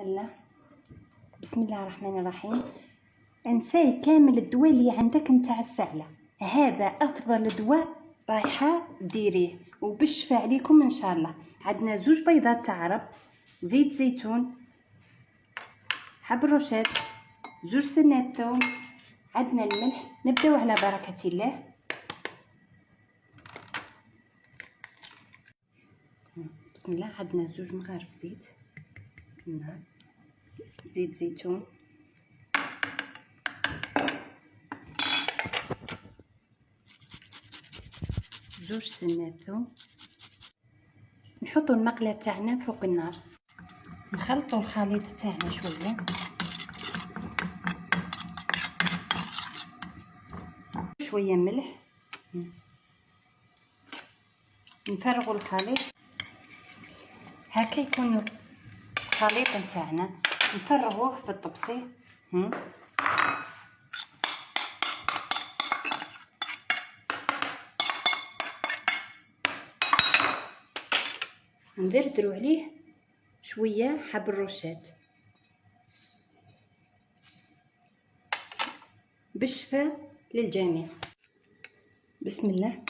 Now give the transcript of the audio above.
الله. بسم الله الرحمن الرحيم. انساي كامل الدواء اللي عندك نتاع السعله، هذا افضل دواء رايحه ديريه وبالشفا عليكم ان شاء الله. عندنا 2 بيضات تعرب، زيت زيتون، حب روشات، 2 سنات ثوم، عندنا الملح. نبداو على بركه الله. بسم الله. عندنا 2 مغارف زيت، زيت زيتون، زوج سنات ثوم. نحطوا المقله تاعنا فوق النار، نخلطوا الخليط تاعنا شويه ملح، نفرغوا الخليط هكا يكون الخليط نتاعنا. نفرغوه في الطبسي. ندردروا عليه شويه حب الروشات بالشفاء للجميع. بسم الله.